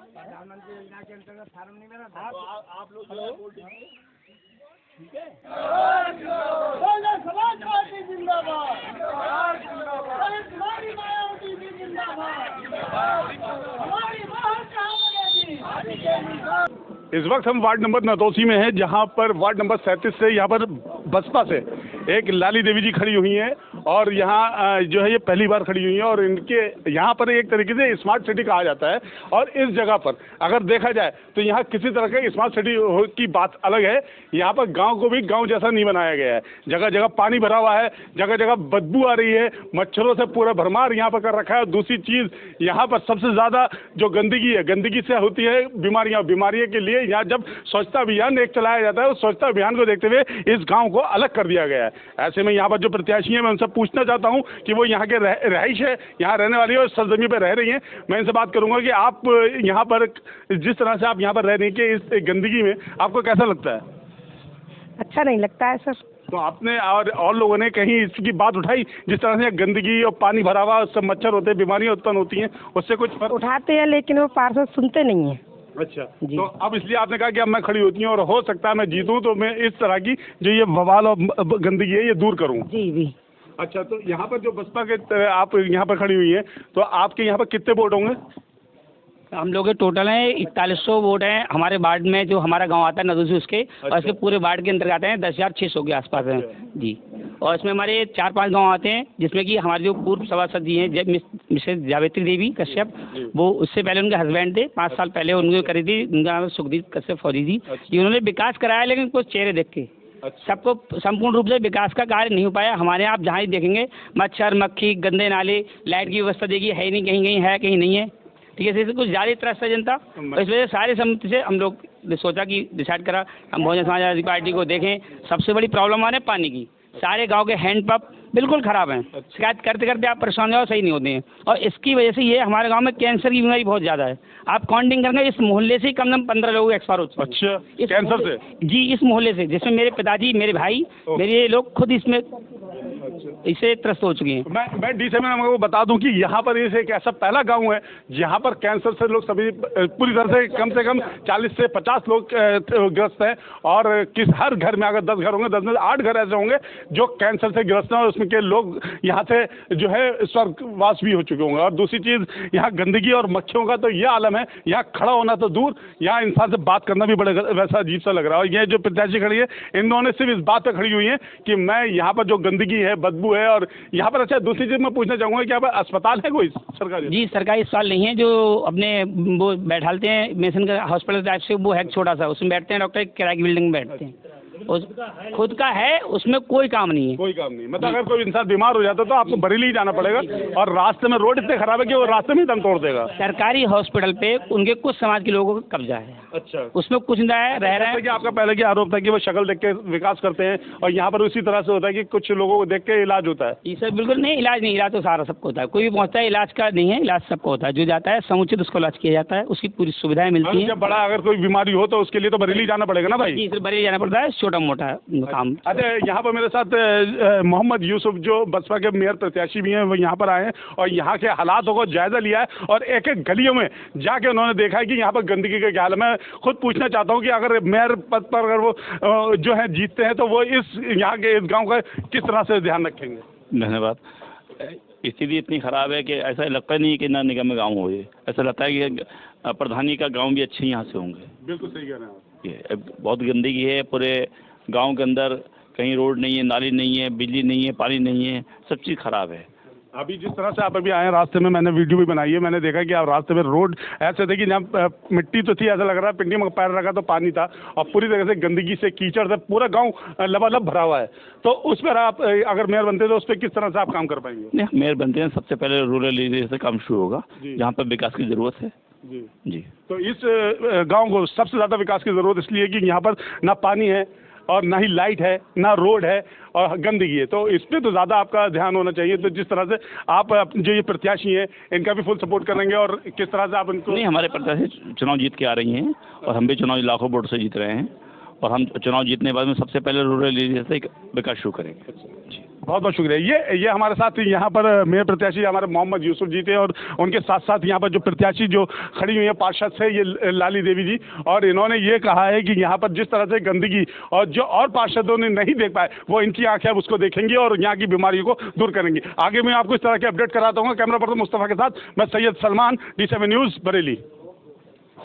प्रधानमंत्री योजना के अंतर्गत फार्म नहीं मिला था, आप लोग बोल दीजिए, ठीक है। समाज पार्टी जिंदाबाद, हमारी मायावती जी जिंदाबाद, हमारी बात कहाँ बनेगी। इस वक्त हम वार्ड नंबर नदौसी में हैं, जहां पर वार्ड नंबर 37 से यहाँ पर बसपा से एक लाली देवी जी खड़ी हुई हैं और यहाँ जो है ये पहली बार खड़ी हुई हैं और इनके यहाँ पर एक तरीके से स्मार्ट सिटी कहा जाता है। और इस जगह पर अगर देखा जाए तो यहाँ किसी तरह का स्मार्ट सिटी की बात अलग है। यहाँ पर गांव को भी गांव जैसा नहीं बनाया गया है, जगह जगह पानी भरा हुआ है, जगह जगह बदबू आ रही है, मच्छरों से पूरा भरमार यहाँ पर कर रखा है। दूसरी चीज़ यहाँ पर सबसे ज़्यादा जो गंदगी है, गंदगी से होती है बीमारियाँ के लिए यहाँ जब स्वच्छता अभियान एक चलाया जाता है, उस स्वच्छता अभियान को देखते हुए इस गांव को अलग कर दिया गया है। ऐसे में यहाँ पर जो प्रत्याशी हैं मैं उनसे पूछना चाहता हूँ कि वो यहाँ के रहायश है, यहाँ रहने वाली है और सरजमी पर रह रही हैं। मैं इनसे बात करूँगा कि आप यहाँ पर जिस तरह से आप यहाँ पर रह रही हैं इस गंदगी में आपको कैसा लगता है? अच्छा नहीं लगता है सर। तो आपने और लोगों ने कहीं इसकी बात उठाई, जिस तरह से गंदगी और पानी भरा हुआ, उससे मच्छर होते हैं, बीमारियाँ उत्पन्न होती हैं, उससे कुछ उठाते हैं लेकिन वो पार्षद सुनते नहीं हैं। अच्छा, तो अब इसलिए आपने कहा कि अब मैं खड़ी होती हूँ और हो सकता है मैं जीतूँ तो मैं इस तरह की जो ये बवाल और गंदगी है ये दूर करूँ। जी। अच्छा, तो यहाँ पर जो बसपा के आप यहाँ पर खड़ी हुई हैं, तो आपके यहाँ पर कितने वोट होंगे? हम लोग के टोटल हैं 4100 वोट हैं हमारे वार्ड में, जो हमारा गांव आता है नदौसी उसके। अच्छा। और इसके पूरे वार्ड के अंतर्गत आते हैं 10,600 के आसपास हैं। अच्छा। जी। और इसमें हमारे 4-5 गांव आते हैं, जिसमें कि हमारे जो पूर्व सभासद जी हैं मिसेस जावेत्री देवी कश्यप, वो उससे पहले उनके हस्बैंड थे, 5 साल पहले उन्होंने करी थी, उनका नाम सुखदीप कश्यप फौजी जी। अच्छा। उन्होंने विकास कराया लेकिन कुछ चेहरे देख के। अच्छा। सबको संपूर्ण रूप से विकास का कार्य नहीं हो पाया। हमारे यहाँ आप जहाँ ही देखेंगे मच्छर मक्खी गंदे नाले, लाइट की व्यवस्था देखिए है नहीं, कहीं कहीं है कहीं नहीं है, ठीक है। कुछ ज़्यादा त्रस्त है जनता, तो इस वजह से सारी सम्मति से हम लोग ने सोचा कि डिसाइड करा हम बहुजन समाजवादी पार्टी को देखें। सबसे बड़ी प्रॉब्लम आ रही है पानी की, सारे गांव के हैंडपंप बिल्कुल ख़राब हैं। शिकायत करते करते आप परेशान हो, सही नहीं होते हैं। और इसकी वजह से ये हमारे गांव में कैंसर की बीमारी बहुत ज़्यादा है। आप काउंटिंग करेंगे इस मोहल्ले से ही कम से कम 15 लोग एक्सपायर हो चुके हैं। अच्छा, कैंसर से? जी, इस मोहल्ले से, जिसमें मेरे पिताजी, मेरे भाई, मेरे लोग खुद इसमें इससे त्रस्त हो चुके हैं। मैं डी से मैं आपको बता दूं कि यहाँ पर ये एक ऐसा पहला गांव है जहाँ पर कैंसर से लोग सभी पूरी तरह से कम 40 से 50 लोग ग्रस्त हैं। और हर घर में अगर 10 घर होंगे, 10 में 8 घर ऐसे होंगे जो कैंसर से ग्रस्त हैं और उसमें के लोग यहाँ से जो है स्वर्गवास भी हो चुके होंगे। और दूसरी चीज़ यहाँ गंदगी और मक्खियों का तो ये आलम है, यहाँ खड़ा होना तो दूर, यहाँ इंसान से बात करना भी बड़े वैसा अजीब सा लग रहा है। और ये जो प्रत्याशी खड़ी है, इन्होंने सिर्फ इस बात पर खड़ी हुई है कि मैं यहाँ पर जो गंदगी है, बदबू है और यहाँ पर। अच्छा, दूसरी चीज़ मैं पूछना चाहूँगा कि यहाँ पर अस्पताल है कोई सरकारी? जी, सरकारी अस्पताल नहीं है, जो अपने वो बैठालते हैं मिशन का हॉस्पिटल टाइप से, वो है छोटा सा, उसमें बैठते हैं डॉक्टर, किराए की बिल्डिंग में बैठते हैं। उस खुद का है, उसमें कोई काम नहीं है। कोई काम नहीं, मतलब अगर कोई इंसान बीमार हो जाता तो आपको बरेली जाना पड़ेगा और रास्ते में रोड इतने खराब है कि वो रास्ते में ही दम तोड़ देगा। सरकारी हॉस्पिटल पे उनके कुछ समाज के लोगों का कब्जा है। अच्छा, उसमें कुछ नहीं है, रह रहे हैं कि आपका पहले क्या आरोप था कि वो शक्ल देख के विकास करते हैं और यहाँ पर उसी तरह से होता है कि कुछ लोगों को देख के इलाज होता है? ये सब बिल्कुल नहीं, इलाज नहीं, इलाज तो सारा सबको होता है, कोई भी पहुँचता है, इलाज का नहीं है, इलाज सबको होता है, जो जाता है समुचित उसको इलाज किया जाता है, उसकी पूरी सुविधाएं मिलती है। जब बड़ा अगर कोई बीमारी हो तो उसके लिए तो बरेली जाना पड़ेगा ना भाई? जी, सिर्फ बरेली जाना पड़ता है, छोटा मोटा काम। अच्छा, यहाँ पर मेरे साथ मोहम्मद यूसुफ जो बसपा के मेयर प्रत्याशी भी हैं, वो यहाँ पर आए हैं और यहाँ के हालातों को जायजा लिया है और एक एक गलियों में जाके उन्होंने देखा है कि यहाँ पर गंदगी का क्या हाल है। मैं खुद पूछना चाहता हूँ कि अगर मेयर पद पर अगर वो जो है जीतते हैं तो वो इस यहाँ के इस गाँव का किस तरह से ध्यान रखेंगे? धन्यवाद। स्थिति इतनी ख़राब है कि ऐसा लगता नहीं कि ना निगम में गाँव हो, ये ऐसा लगता है कि प्रधानी का गाँव भी अच्छे यहाँ से होंगे। बिल्कुल सही कह रहे हैं आप। ये बहुत गंदगी है पूरे गांव के अंदर, कहीं रोड नहीं है, नाली नहीं है, बिजली नहीं है, पानी नहीं है, सब चीज़ ख़राब है। अभी जिस तरह से आप अभी आए हैं रास्ते में, मैंने वीडियो भी बनाई है, मैंने देखा कि आप रास्ते में रोड ऐसे थे कि जहाँ मिट्टी तो थी, ऐसा लग रहा है पिंडी में पैर रखा तो पानी था और पूरी तरह से गंदगी से कीचड़ से पूरा गांव लबालब भरा हुआ है। तो उस पर आप अगर मेयर बनते तो उस पर किस तरह से आप काम कर पाएंगे? मेयर बनते हैं सबसे पहले रूरल एरिया से काम शुरू होगा, जहाँ पर विकास की ज़रूरत है। जी। तो इस गाँव को सबसे ज़्यादा विकास की ज़रूरत इसलिए कि यहाँ पर ना पानी है, और ना ही लाइट है, ना रोड है और गंदगी है। तो इस पर तो ज़्यादा आपका ध्यान होना चाहिए। तो जिस तरह से आप जो ये प्रत्याशी हैं इनका भी फुल सपोर्ट करेंगे और किस तरह से आप इनको। नहीं, हमारे प्रत्याशी चुनाव जीत के आ रही हैं और हम भी चुनाव लाखों वोट से जीत रहे हैं और हम चुनाव जीतने के बाद में सबसे पहले रूरल एरिया से विकास शुरू करेंगे। जी, बहुत बहुत शुक्रिया। ये हमारे साथ यहाँ पर मेयर प्रत्याशी हमारे मोहम्मद यूसुफ जी थे और उनके साथ साथ यहाँ पर जो प्रत्याशी जो खड़ी हुई है पार्षद से ये लाली देवी जी, और इन्होंने ये कहा है कि यहाँ पर जिस तरह से गंदगी और जो और पार्षदों ने नहीं देख पाए वो इनकी आंखें अब उसको देखेंगी और यहाँ की बीमारियों को दूर करेंगी। आगे मैं आपको इस तरह के अपडेट कराता हूँ। कैमरा पर्सन मुस्तफ़ा के साथ मैं सैयद सलमान, D7 न्यूज़ बरेली।